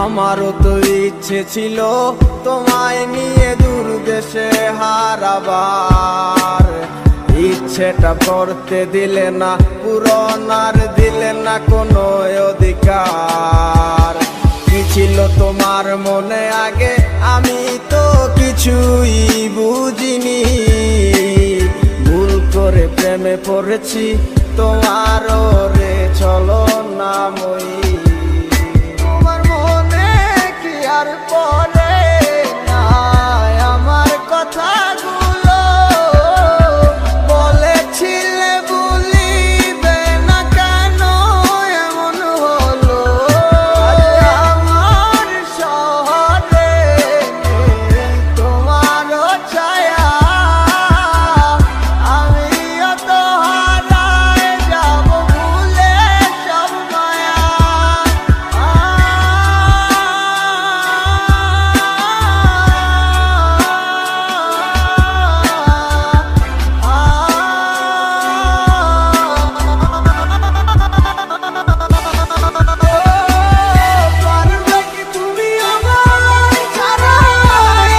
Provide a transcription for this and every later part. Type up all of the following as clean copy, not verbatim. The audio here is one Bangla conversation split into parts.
আমারও তো ইচ্ছে ছিল তোমায় নিয়ে দূর দেশে হারাবার, ইচ্ছেটা করতে দিলে না, পূরণ আর দিলে না কোনো অধিকার। কি ছিল তোমার মনে আগে আমি তো কিছুই বুঝিনি, ভুল করে প্রেমে পড়েছি তোমারও রে চলো না মই। তোমার মনে কি আর পড়ে না আমার কথাগুলো, বলেছিলে ভুলিবে না কেন এমন হলো। আমার শহরে তোমারও ছায়া, আমিও তো হারায় যাব ভুলে সব মায়া। পারবে কি তুমি আমার ছাড়া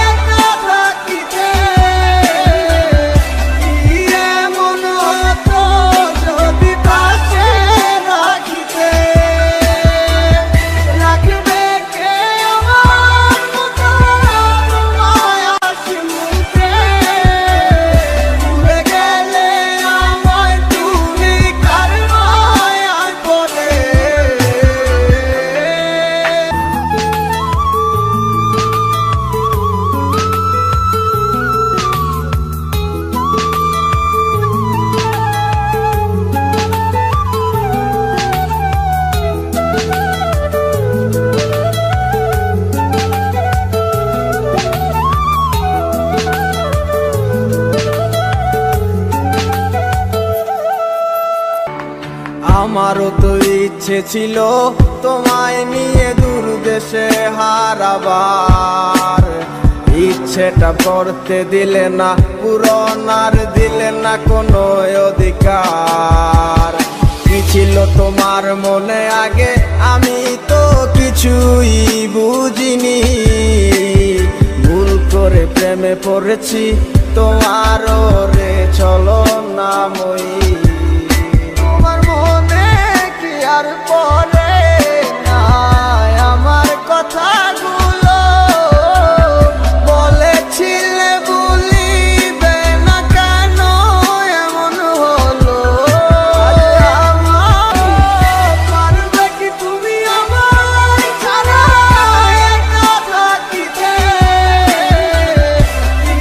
একা থাকিতে, কি এমন হতো যদি পাশে রাখিতে। রাখবে কে আমার মতো তোমায় হাসি মুখে, ভুলে গেলে আমায় তুমি কার মায়ায় পড়ে। আমারও তো ইচ্ছে ছিল তোমায় নিয়ে দূর দেশে হারাবার, ইচ্ছেটা করতে দিলে না, পূরণ আর দিলে না কোনো অধিকার। কি ছিল তোমার মনে আগে আমি তো কিছুই বুঝিনি, ভুল করে প্রেমে পড়েছি তোমারও রে চলো না মই। তোমার মনে কি আর পড়ে না আমার কথাগুলো, বলেছিলে ভুলিবে না কেন এমন হলো। পারবে কি তুমি আমার ছাড়া একা থাকিতে,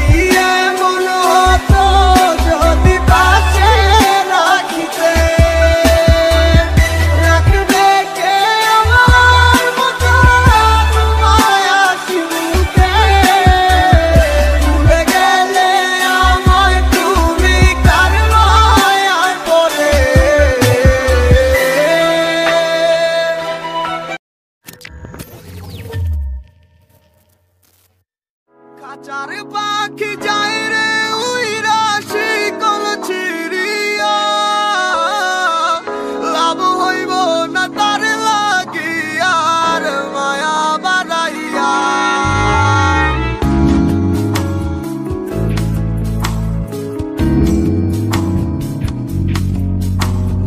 কি এমন হতো যদি পাশে রাখিতে। রাখবে কে আমার মতো তোমায় হাসি মুখে, ভুলে গেলে আমায় তুমি কার মায়ায় পড়ে। কাচার পাখি যায় রে উইরা শিকল ছিড়িয়া, লাভ হইব না তার লাগিয়ার মায়া বাড়াইয়া।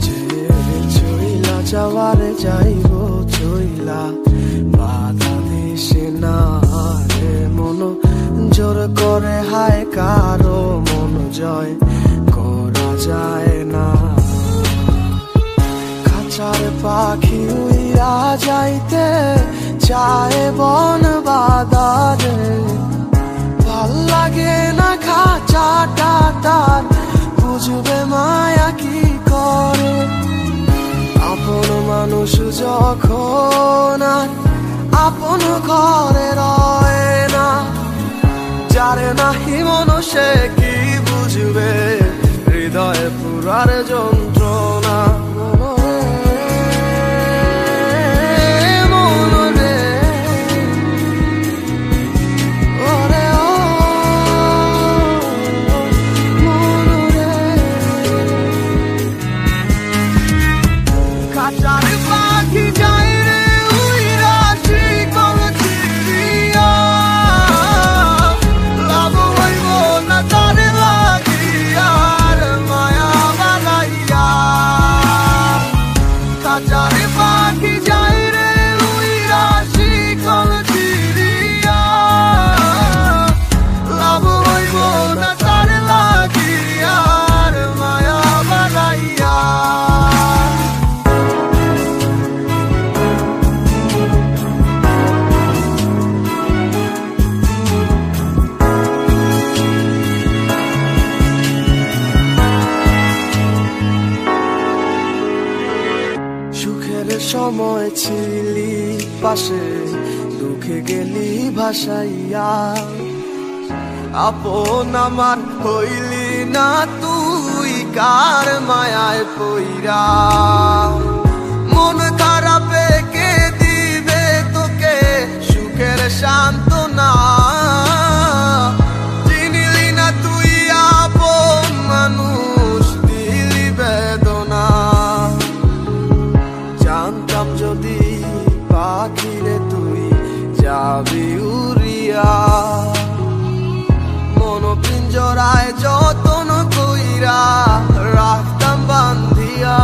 যে চইলা যাওয়ারে যাইব চইলা, বাধা দিছে না রে মন জোর করে, হায় কারো মন জয় করা যায় না। খাঁচার পাখি উইরা যাইতে চায় বন বাদারে, ভাল লাগে না খাঁচাটা তার, বুঝবে মায়া কি করে। আপন মানুষ যখন আর আপন ঘরে রয় না, যারে নাহি মন সে কি বুঝবে হৃদয়ে পুরার যন্ত্রণা। কাচার পাখি যায় রে উইরা শিকল সময় ছিলি পাশে, দুঃখে গেলি ভাসাইয়া। আপন আমার হইলি না তুই, কার মায়ায় পইরা। মন খারাপে কে দিবে তোকে সুখের সান্ত্বনা। চিনিলি না তুই আপন মানুষ, দিলি বেদনা। জানতাম যদি পাখিরে তুই যাবি উড়িয়া, মন পিঞ্জরায় যতন কইরা রাখতাম বান্ধিয়া।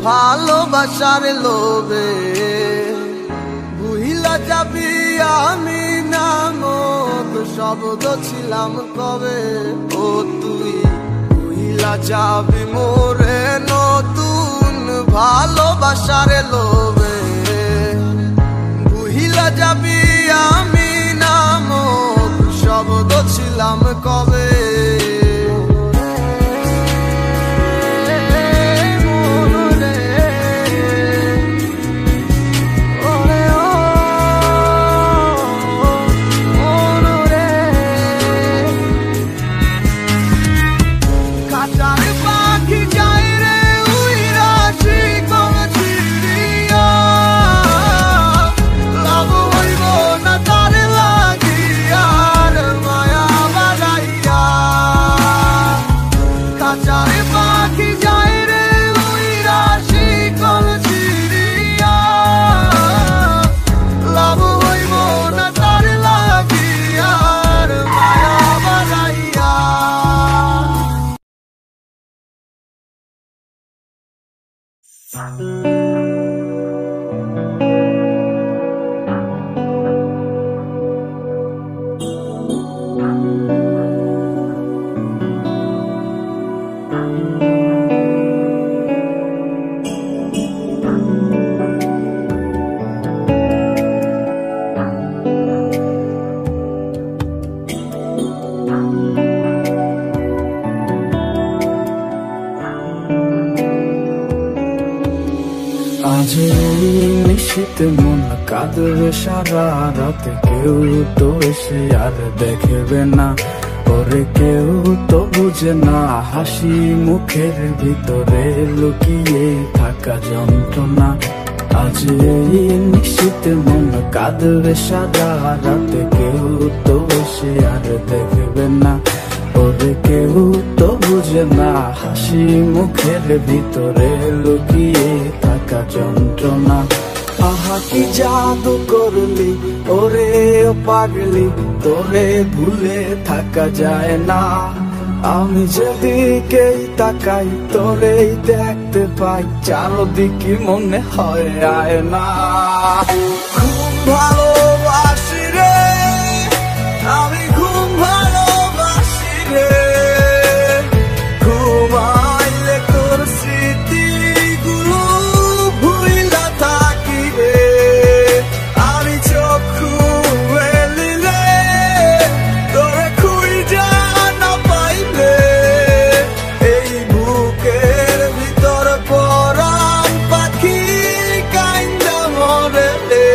ভালোবাসার লোভে ভুইলা যাবি আমি নামক শব্দ ছিলাম কবে। ও তুই ভুইলা যাবি মোরে নতুন ভালোবাসার লোভে, ভুইলা যাবি আমি নামক শব্দ ছিলাম কবে। আজ নিশীতে মন কাঁদবে সারা রাতে, কেউ তো এসে আর দেখবে না ওরে, কেউ তো বুঝে না হাসি মুখের ভিতরে লুকিয়ে থাকা যন্ত্রণা। আজ নিশীতে মন কাঁদবে সারা রাতে, কেউ তো এসে আর দেখবে না ওরে, কেউ তো বুঝে না হাসি মুখের ভিতরে লুকিয়ে থাকা যন্ত্রণা। আহা কি জাদু করলি ওরে ও পাগলি, তোরে ভুলে থাকা যায় না। আমি যেদিকেই তাকাই তোরেই দেখতে পাই, চারদিকে মনে হয় আয় না। খুব ভালোবাসি রে আমি, খুব ভালোবাসি রে। ঘুমাইলে তোর স্মৃতিগুলো ভুইলা থাকি রে। আমি চক্ষু মেলিলে তোরে খুঁজা না পাইলে, এই বুকের ভিতর পরাণ পাখি কাইন্দা মরে রে।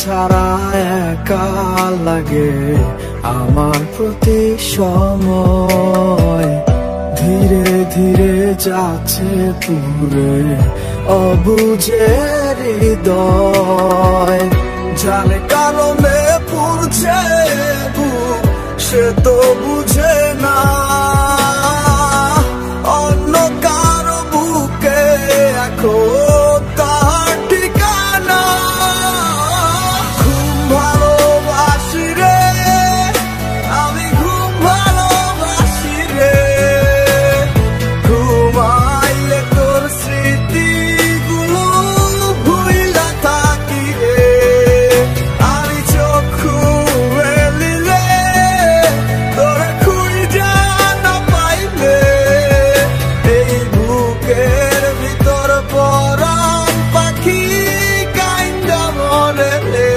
ছাড়া একা লাগে আমার প্রতি সময়। ধীরে ধীরে যাচ্ছে পুরে অবুঝে হৃদয়। যার কারণে পুরছে বুক সে তো বুঝে না অন্য কারো বুকে এখন তার ঠিকানা। ঘুম ভালোবাসি রে আমি, ঘুম ভালোবাসি রে। ঘুমাইলে তোর স্মৃতিগুলো ভুইলা থাকি রে। আমি চক্ষু মেলিলে তোরে খুঁজা না পাইলে এই বুকের ভিতর পরাণ পাখি কাইন্দা মরে রে।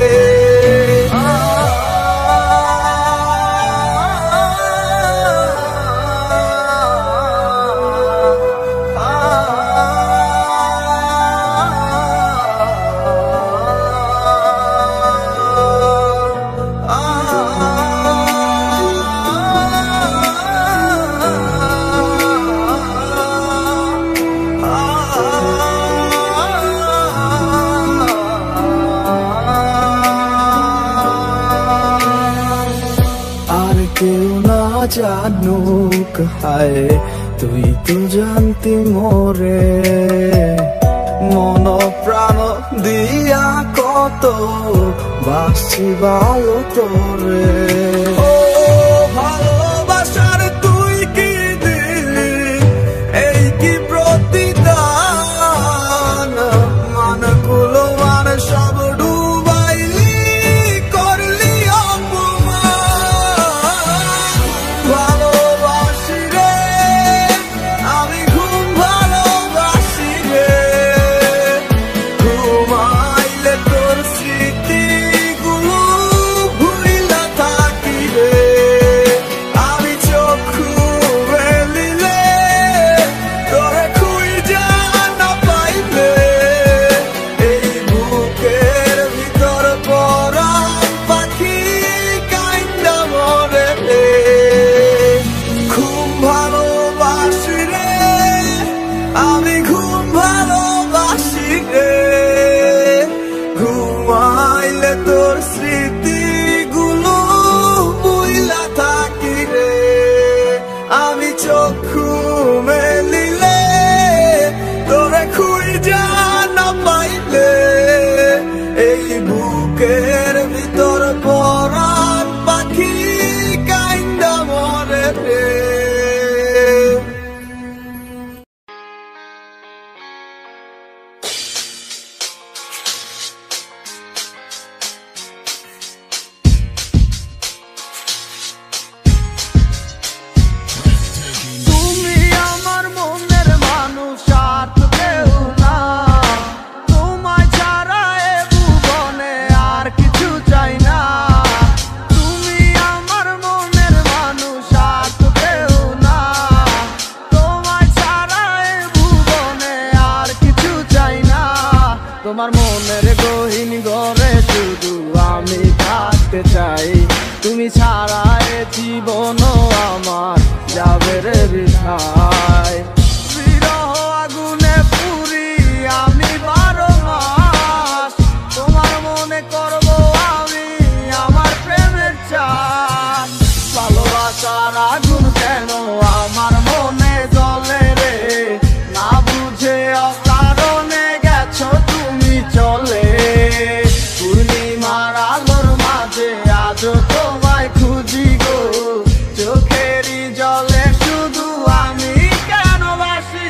আর কেউ না জানুক হায় তুই তো জানতি মোরে। মন প্রাণ দিয়া কত বাসি ভালো তোরে। ও ভালোবাসার তুই কি দিলি এই কি প্রতিদান। মানগুলো মান সব ডুবাইলি করলি অপমান। ভালোবাসি রে আমি, ঘুম ভালোবাসি রে। ঘুমাইলে তোর স্মৃতিগুলো ভুইলা থাকি রে। আমি চক্ষু মেলিলে তোরে খুঁজা না পাইলে এই বুকের ভিতর পরাণ পাখি কাইন্দা মরে রে। ঘুম ভালোবাসি রে আমি, ঘুম ভালোবাসি রে। ঘুমাইলে তোর স্মৃতিগুলো ভুইলা থাকি রে। আমি চক্ষু মেলিলে তোরে খুঁজা না পাইলে এই বুকের ভিতর পরাণ পাখি কাইন্দা মরে রে। তুমি আমার মনের মানুষ আর তো কেউ না। তোমায় ছাড়া এ ভুবনে আর কিছু চাই না। তুমি আমার মনের মানুষ আর তো কেউ না। তোমায় ছাড়া এ ভুবনে আর কিছু চাই না। তোমার মনের গহীন ঘরে শুধু আমি থাকতে চাই। তুমি ছাড়া এ জীবন আমার যাবে রে বৃথায়। বিরহ আগুনে পুরি আমি 12 মাস। তোমার মনে করব আমি আমার প্রেমের চাষ। ভালোবাসার আগুন কেন আমার মনে জ্বলে রে। না বুঝে অকারণে গেছো তুমি চলে। পূর্ণিমার আলোর মাঝে আজও তোমায় খুঁজি গো। চোখেরই জলে শুধু আমি কেন বাসি।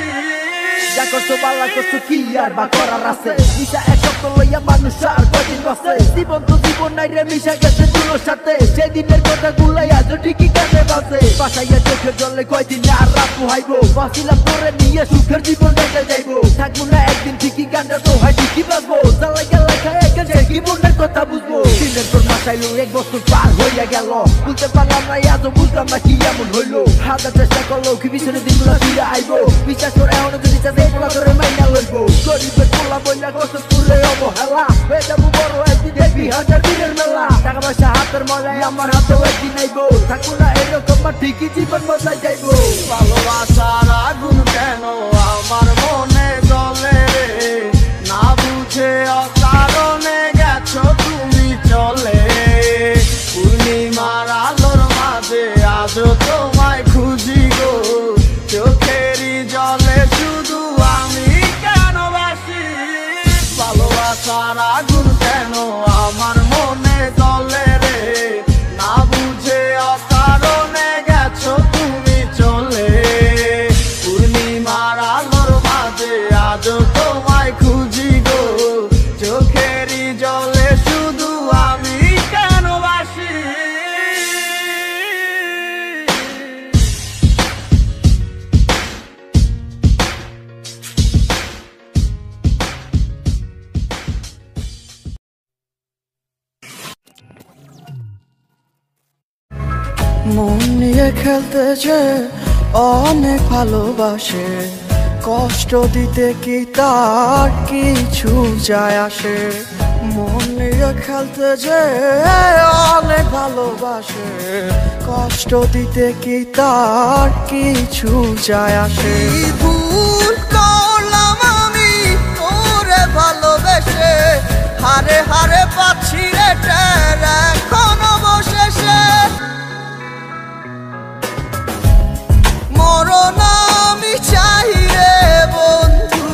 যা করছো পাল্লা করছো কি আর বা করার আছে। মিশা এক শব্দ লইয়া মানুষ আর কদিন বাঁচে। জীবন তো জীবন নাই রে মিশা গেছে তুলোর সাথে। সেদিনের কথা গুলাই আজও ঠিকই কানে বাজে। বাসাইয়া চোখের জলে কয়দিন আর রাত পোহাইবো। বাঁচিলাম তোরে নিয়ে সুখের জীবন রেখে যাইবো। থাকবো না একদিন ঠিকই গানটা তো হয় ঠিকই বাজবো। জ্বালাইয়া লেখা একে কি মনের কথা বুঝবো। দিনের তোর মাসাইলো 1 বছর পার হইয়া গেল। বুঝতে পারলাম না আজও বুঝলাম না কি এমন হইলো। হাজার চেষ্টা করলো কি পিছনে দিনগুলো ফিরে আইবো। বিশ্বাস করে এখনো যদি চাই পোলা করে মাইনা লইবো। গরিবের পোলা বইলা কষ্ট করলে অবহেলা হয়ে যাবো বড় একদিন। বিহাজার দিনের মেলা টাকা পয়সা হাতের মলায় আমার হাতেও একদিন আইবো থাকবো না এরকম ঠিকই জীবন বদলাই যাইবো ভালোবাসার আগুন কেন আমার মনে জ্বলে রে না বুঝে অকারণে গেছো তুমি চলে পূর্ণিমার আলোর মাঝে আজও তোমায় খুঁজি গো চোখেরই জলে শুধু আমি কেন বাসি ভালোবাসার আগুন কেন আমার মনে জ্বলে রে না বুঝে অকারণে গেছো তুমি চলে পূর্ণিমার আলোর মাঝে আজও তোমায় খুঁজি গো চোখেরই জলে শুধু আমি কেন বাসি মন নিয়ে খেলতে যে অনেক ভালোবাসে কষ্ট দিতে কি তার কিছু যায় আসে মন নিয়ে খেলতে যে অনেক ভালোবাসে কষ্ট দিতে কি তার কিছু যায় আসে ভুল করলাম আমি ওরে ভালোবেসে হারে হারে পাচ্ছি রে টের এখন অবশেষে মরণ আমি চাই রে বন্ধু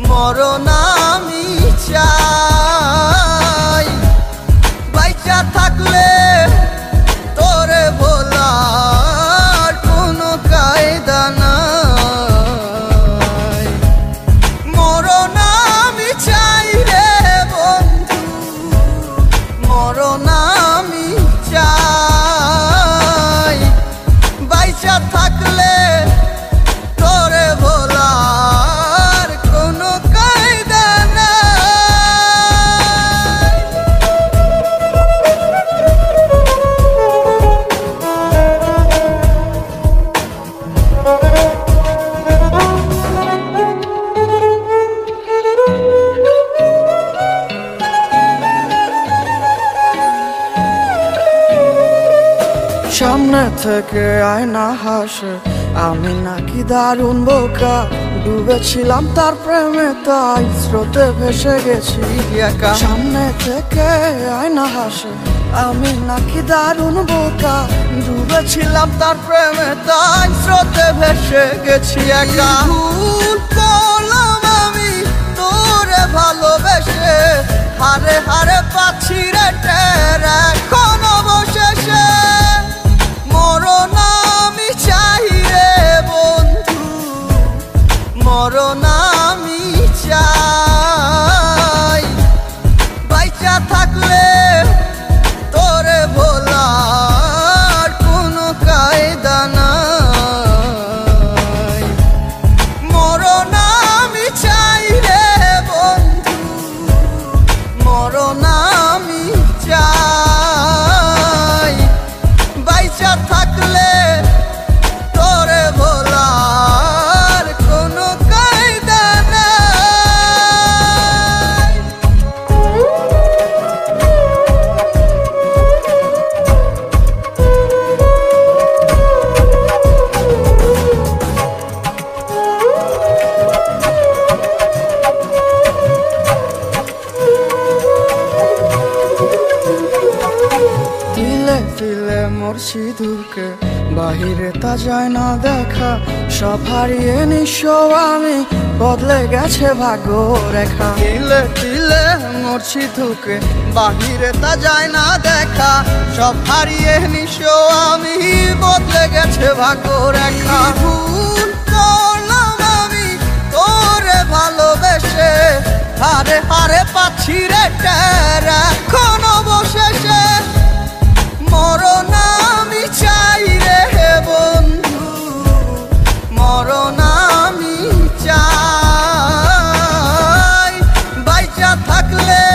মরণ আমি চাই বাইচা থাকলে তোরে ভোলার কোনো কায়দা নাই মরণ আমি চাই রে বন্ধু মরণ আমি চাই বাইচা থাকলে তোরে ভোলার কোনো কায়দা নাই সামনে থেকে আয়না হাসে আমি নাকি দারুণ বোকা ডুবেছিলাম তার প্রেমে তাই স্রোতে ভেসে গেছি একা সামনে থেকে আয়না হাসে আমি নাকি দারুণ বোকা ডুবেছিলাম তার প্রেমে তাই স্রোতে ভেসে গেছি একা ভুল করলাম আমি তোরে ভালোবেসে হারে হারে পাচ্ছি রে টের এখন অবশেষে মরণ আমি চাই রে বন্ধু মরণ আমি চাই বাইচা থাকলে তোরে ভোলার কোনো কায়দা নাই মরণ আমি চাই রে বন্ধু মরণ আমি চাই বাইচা থাকলে তোরে ভোলার কোনো কায়দা নাই তিলে তিলে মরছি ধুকে বাহিরে তা যায় না দেখা সব হারিয়ে নিঃস্ব আমি বদলে গেছে ভাগ্য রেখা তিলে তিলে মরছি ধুকে বাহিরে তা যায় না দেখা সব হারিয়ে নিঃস্ব আমি বদলে গেছে ভাগ্য রেখা ভুল করলাম আমি তোরে ভালোবেসে হারে হারে পাচ্ছি রে টের এখন অবশেষে মরণ আমি চাই রে বন্ধু মরণ আমি চাই বাইচা থাকলে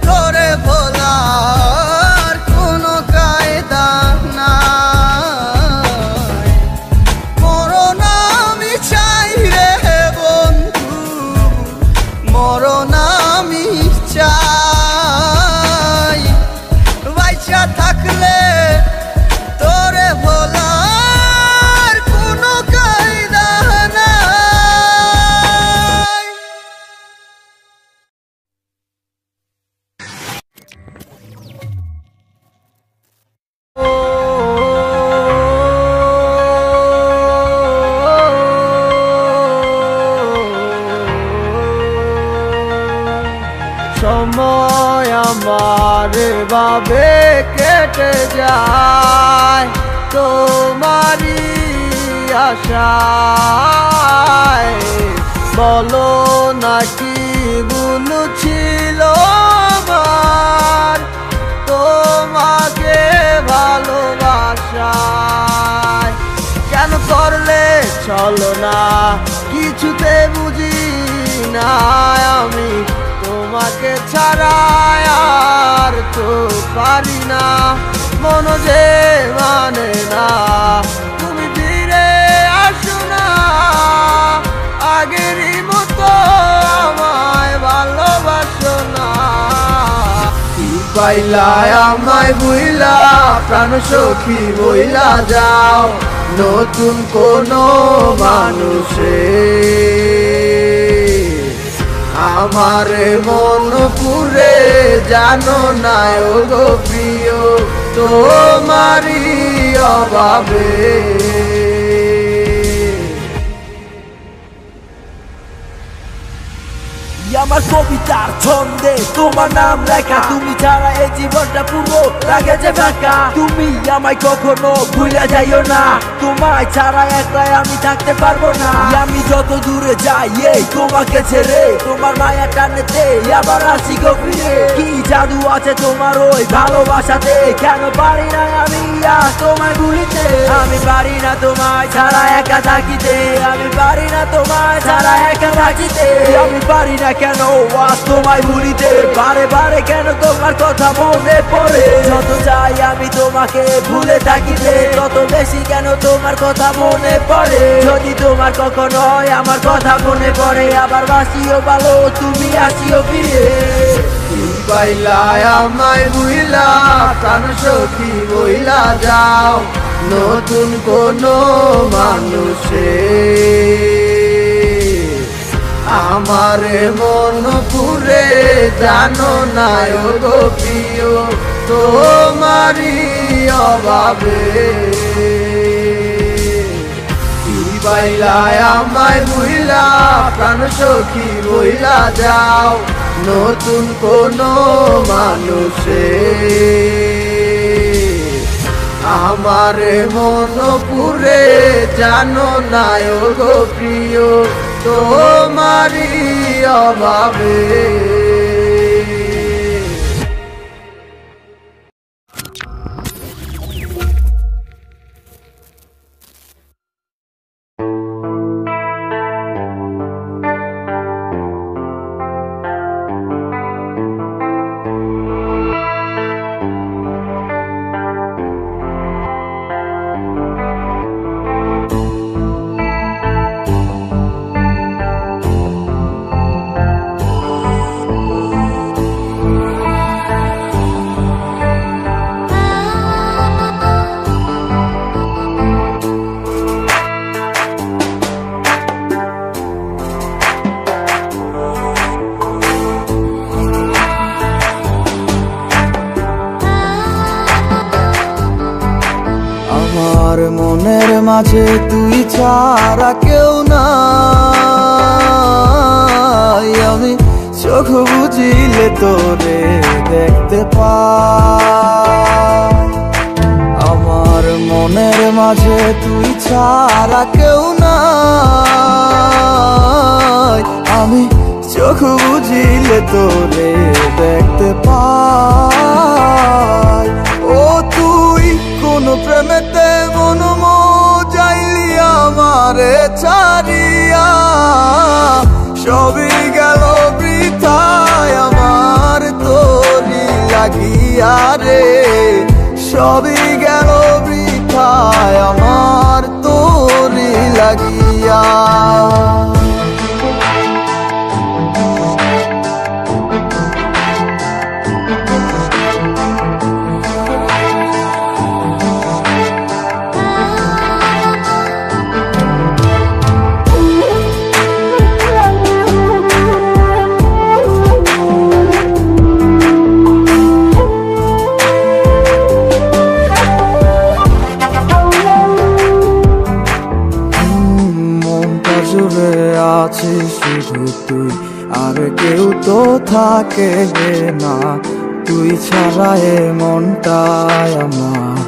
তোরে ভোলার কোনো কায়দা নাই মরণ আমি চাই রে বন্ধু মরণ আমি চাই সময় আমার ভাবে কেটে যায় তোমারই আশায়। বলো নাকি ভুল ছিল আমার তোমাকে ভালোবাসায়। কেন করলে চলো না কিছুতে বুঝি না আমি তোমাকে ছাড়া আর তো পারি না। মন যে মানে না তুমি ফিরে আসো না আগেরই মতো আমায় ভালোবাসো না। কি পাইলা আমায় বুইলা প্রাণ সখী বইলা যাও নতুন কোনো মানুষে। আমার মন পুরে জানো না ও গো প্রিয় তোমারই অভাবে। আমার কবিতার ছন্দে তোমার নাম লেখা, তুমি ছাড়া এই জীবনটা পুরো লাগে যে ফাঁকা। তুমি আমায় কখনো ভুলে যাইও না, তোমায় ছাড়া একলাই আমি থাকতে পারবো না। আমি যত দূরে যাই এই তোমাকে ছেড়ে তোমার মায়া টানেতে আবার আসি গো ফিরে। কি জাদু আছে তোমার ওই ভালোবাসাতে, কেন পারি না আমি আর তোমায় ভুলিতে। আমি পারি না তোমায় ছাড়া একা থাকিতে, আমি পারি না তোমায় ছাড়া একা থাকিতে। আমি পারি না কেন আজ তোমায় ভুলিতে, বারে বারে কেন তোমার কথা মনে পড়ে। যত চাই আমি তোমাকে ভুলে থাকিতে, তত বেশি কেন তোমার কথা মনে পড়ে। যদি তোমার কখনো আমার কথা মনে পড়ে, আবার বাসিও ভালো তুমি আসিও ফিরে। পাইলা আমায় বুইলা প্রাণ সখী বইলা যাও নতুন কোনো মানুষে। আমার মন পুরে জানো না ও গো প্রিয় তোমারই অভাবে। কি পাইলা আমায় বুইলা প্রাণ সখী বইলা যাও নতুন কোনো মানুষে। আমার মন পুরে জানো না ও গো প্রিয় তোমারই অভাবে। আমার মনের মাঝে তুই ছাড়া কেউ নাই, আমি চোখ বুঝিলে তোরে দেখতে পাই। আমার মনের মাঝে তুই ছাড়া কেউ নাই, আমি চোখ বুঝিলে তোরে দেখতে পাই। ও তুই কোন প্রেমেতে মন যাইলি আমারে ছাড়িয়া, সবই গেল বৃথায় আমার তোরি লাগিয়া রে। সবই গেল বৃথায় আমার তোরি লাগিয়া। তো থাকে না, তুই ছাড়া এ মনটায় আমার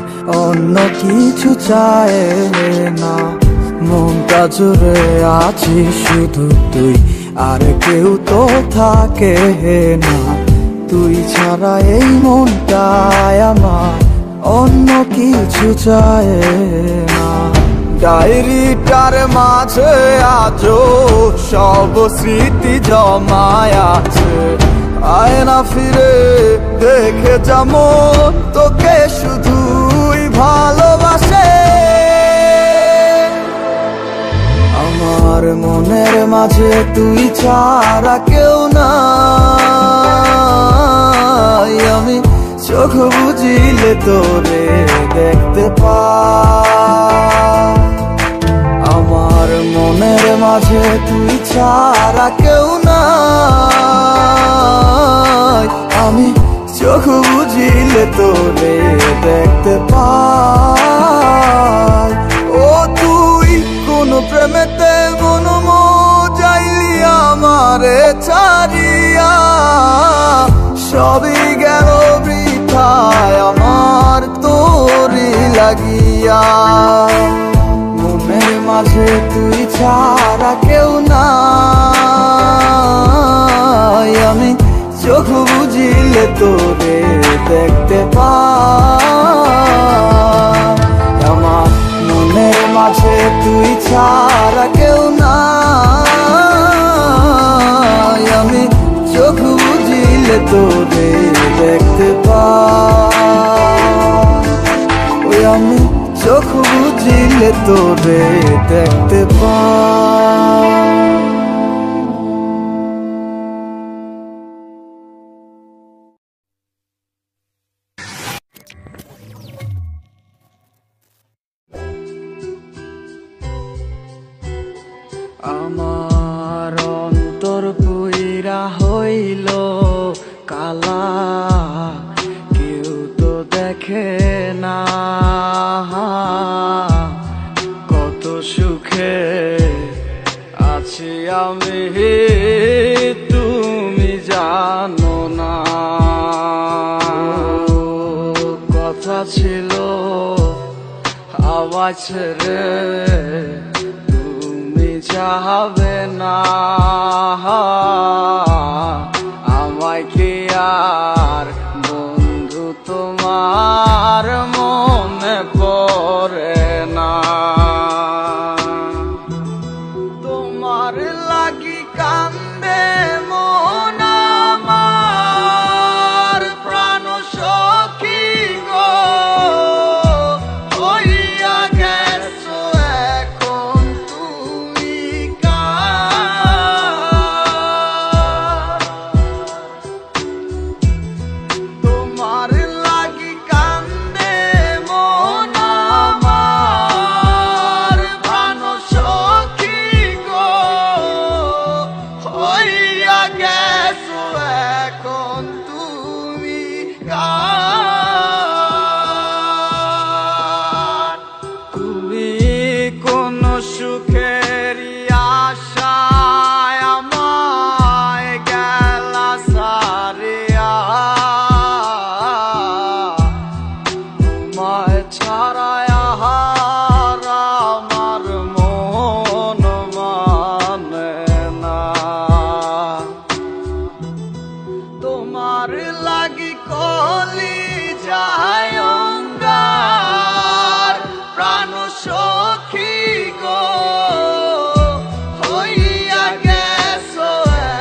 অন্য কিছু চায় না। মনটা জুড়ে আছি শুধু তুই, আর কেউ তো থাকে না, তুই ছাড়া এই মনটায় আমার অন্য কিছু চায় না। ডায়েরিটার মাঝে আজও সব স্মৃতি জমায় আছে, আয় না ফিরে দেখে যেমন তোকে শুধুই ভালোবাসে। আমার মনের মাঝে তুই ছাড়া কেউ নাই, আমি চোখ বুঝিলে তোরে দেখতে পাই। আমার মনের মাঝে তুই ছাড়া কেউ নাই, আমি চোখ বুঝিলে তোরে দেখতে পাই। ও তুই কোন প্রেমেতে মন যাইলি আমারে ছাড়িয়া, সবই গেল বৃথায় আমার তোরি লাগিয়া। মনের মাঝে তুই ছাড়া কেউ নাই, আমি চোখ বুঝিলে তোরে দেখতে পাই। আমার মনের মাঝে তুই ছাড়া কেউ নাই, আমি চোখ বুঝিলে তোরে দেখতে পাই। ওই আমি চোখ বুঝিলে তোরে দেখতে পাই। আমার অন্তর পুইরা হইল কালা, কেউ তো দেখে না কত সুখে আছি আমি, তুমি জানো না। কথা ছিল আওয়াজ ছেড়ে যাবে না, আমায় কি আর বন্ধু তোমার মনে পড়ে না। তোমার লাগি কান্দে মন আমার, প্রাণ সখী গো হইয়া গেছো এখন তুমি কার। তোমার লাগি কান্দে মন আমার, প্রাণ সখী গো হইয়া গেছো এখন তুমি কার। তুমি কোন সুখেরই আশায় আমায় গেলা সারিয়া, তোমায় ছাড়ায় আর আমার মন মানে না। তোমার লাগি কলি যায় অঙ্গার, প্রাণ সখী গো হইয়া গেছো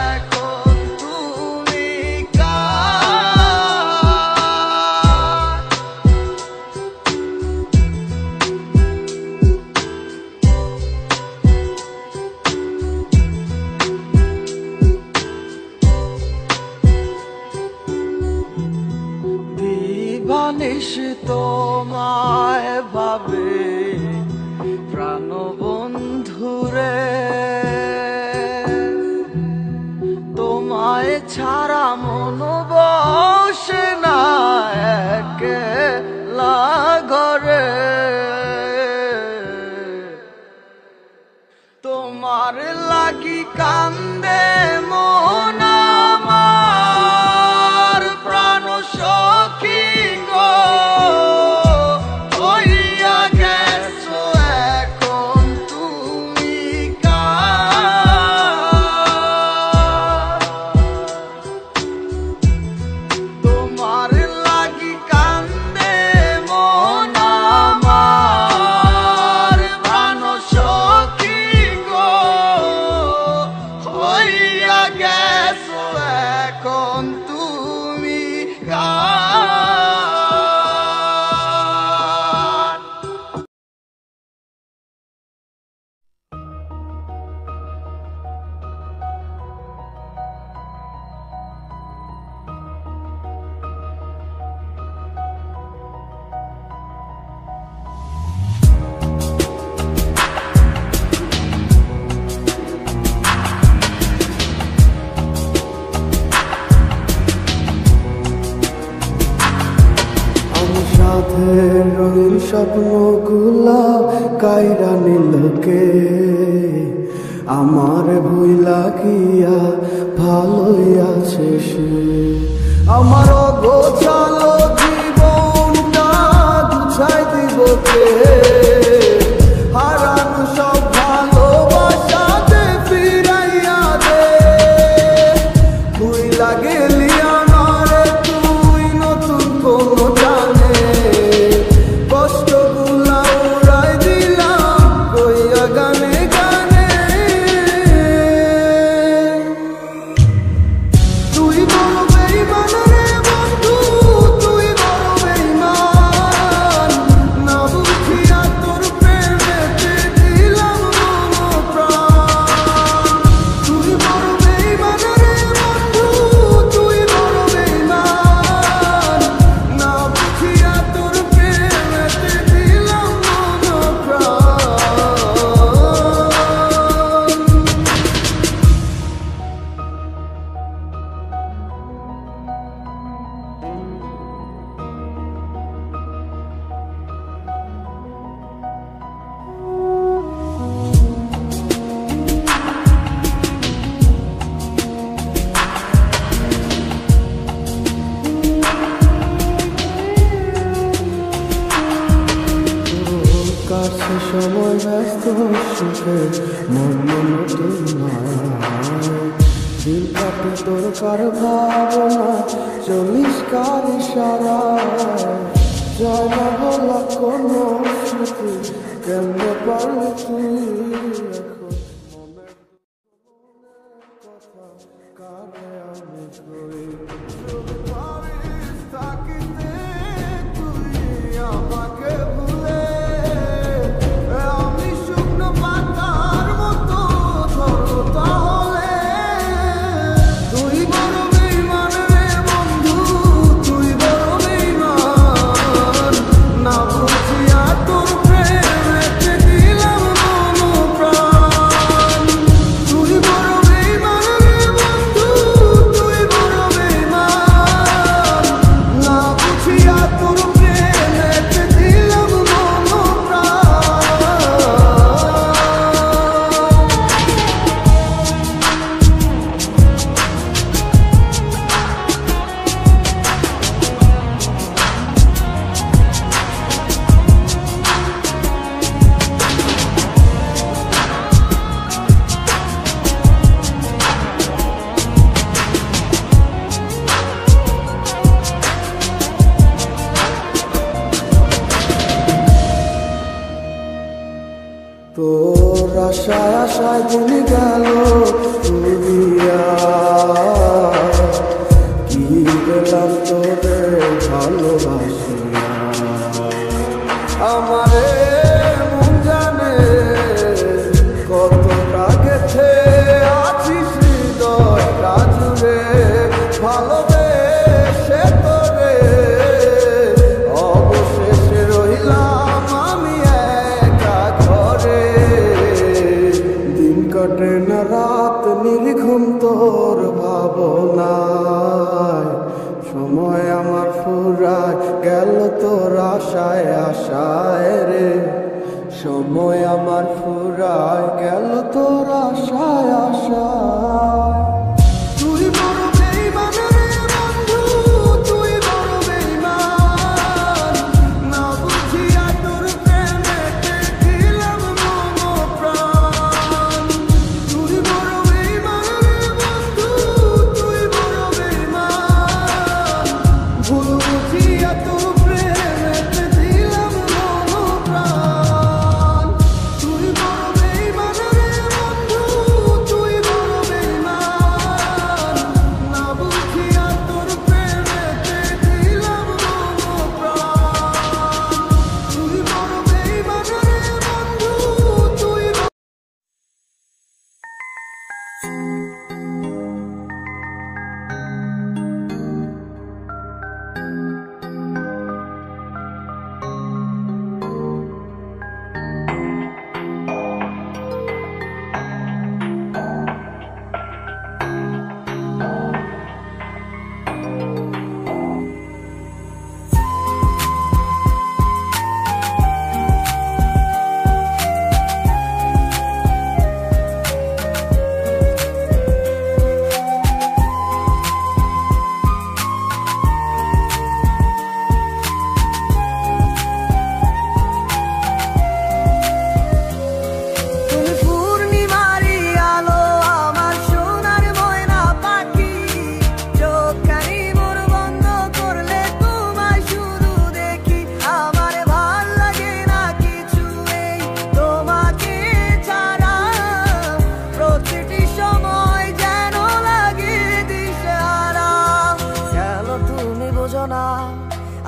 এখন তুমি কার। দিবানিশ তোমায় ভাবে প্রাণ বন্ধুরে, তোমায় ছাড়া মন বসে না একলা ঘরে। তোমার লাগি কান্দে মন আমার, মধ্যে রঙিন স্বপ্নগুলা কাইরা নিলকে আমার ভুইলা গিয়া ভালোই আছে সে। আমার গোছালো জীবনটা গুছাই দিব কে, হারানো সব ভালোবাসাতে ফিরাইয়া দে। ভুইলা গেলি আমারে তুই নতুন কোন জানে, কষ্টগুলা উড়াই দিলাম কইয়া গানে গানে। তুই বড় বেঈমান রে বন্ধু, তুই বড় বেঈমান, না বুঝিয়া তোর প্রেমেতে দিলাম মন প্রাণ। তুই বড় বেঈমান রে বন্ধু, তুই বড় বেঈমান, না বুঝিয়া তোর প্রেমেতে দিলাম মন প্রাণ। কাছে সময় ব্যস্ত সুখে মন নতুন দিন কাটে তোর কার ভাবনা, চলিস কার ইশারা, যায় না বলা কোনো স্মৃতি, কেমনে পারলে তুই এখন মনের কথা কানে আমি কই। যদি পারিস থাকিতে তুই আমাকে ভুলে, আমি শুকনো পাতার মতো ধরো তাহলে। তুই বড় বেঈমান রে বন্ধু, তুই বড় বেঈমান, না বুঝিয়া তোর প্রেমেতে দিলাম মন প্রাণ। তুই বড় বেঈমান রে বন্ধু, তুই বড় বেঈমান, না বুঝিয়া তোর প্রেমেতে দিলাম মন প্রাণ। তোর আশায় আশায় দিন গেল তুইয়া, কি গেলাম তোরে ভালোবাসিয়া। আমারে মন জানে কতটা গেছে আছিস হৃদয়টা জুড়ে, ভালোবেসে তোরে অবশেষে রইলাম আমি একা ঘরে। দিন কাটে না রাত নির্ঘুম তোর ভাবনায়, সময় আমার ফুরায় গেল তোর আশায় আশায় রে। সময় আমার ফুরায় গেল তোর আশায় আশায়। তুই বড় বেঈমান রে বন্ধু, তুই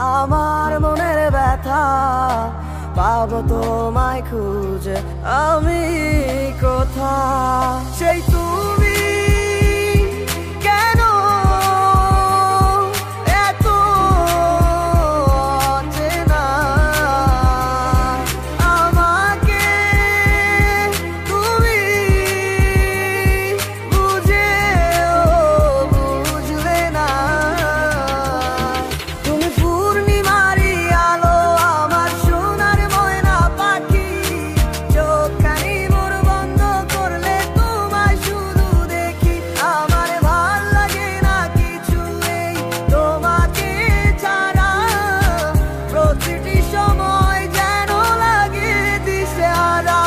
আমার মনের ব্যথা পাবো তোমায় খুঁজে আমি কোথা সেই তুমি কেন এত অচেনা আমাকে তুমি বুঝলে না তুমি পূর্ণিমারি আলো আমার সোনার ময়না পাখি চোখখানি মোর বন্ধ করলে তোমায় শুধু দেখি আমার ভাল লাগে না কিছু এই তোমাকে ছাড়া প্রতিটি সময় যেন লাগে দিশেহারা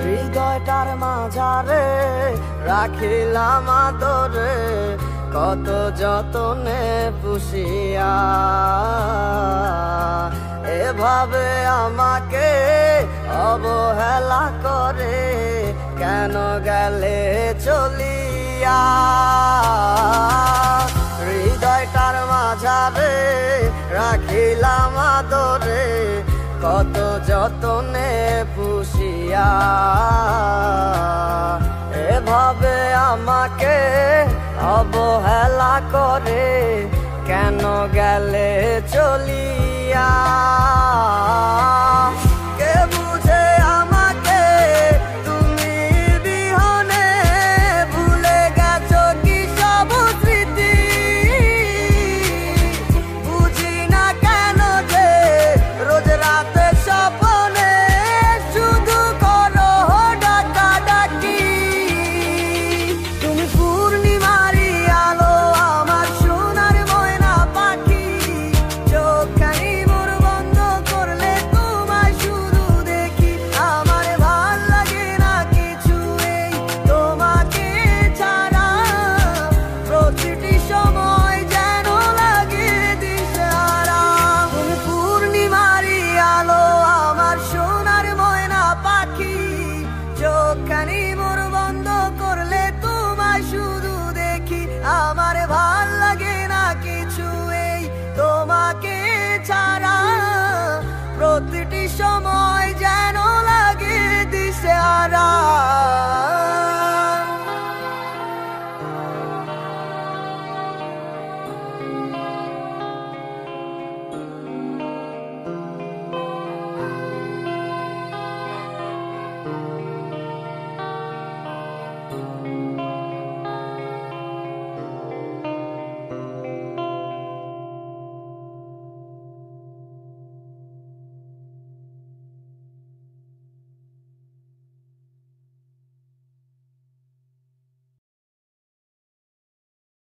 হৃদয়টার মাঝারে রাখিলাম আদরে কত যতনে পুষিয়া এভাবে আমাকে অবহেলা করে কেন গেলে চলিয়া হৃদয়টার মাঝারে রাখিলাম আদরে কত যতনে পুষিয়া এভাবে আমাকে অবহেলা করে কেন গেলে চলিয়া কে বুঝে আমাকে তুমি বিহনে ভুলে গেছো কি সব স্মৃতি বুঝি না কেন যে রোজ রাতে স্বপ্নে শুধু করো ডাকাডাকি তুমি পূর্ণিমারি আলো আমার সোনার ময়না পাখি চোখখানি মোর বন্ধ করলে তোমায় শুধু দেখি আমার ভাল লাগে না কিছু এই তোমাকে ছাড়া প্রতিটি সময় যেন লাগে দিশেহারা তুমি পূর্ণিমারি আলো আমার সোনার ময়না পাখি চোখখানি মোর বন্ধ করলে তোমায় শুধু দেখি আমার ভাল লাগে না কিছু এই তোমাকে ছাড়া প্রতিটি সময় যেন লাগে দিশেহারা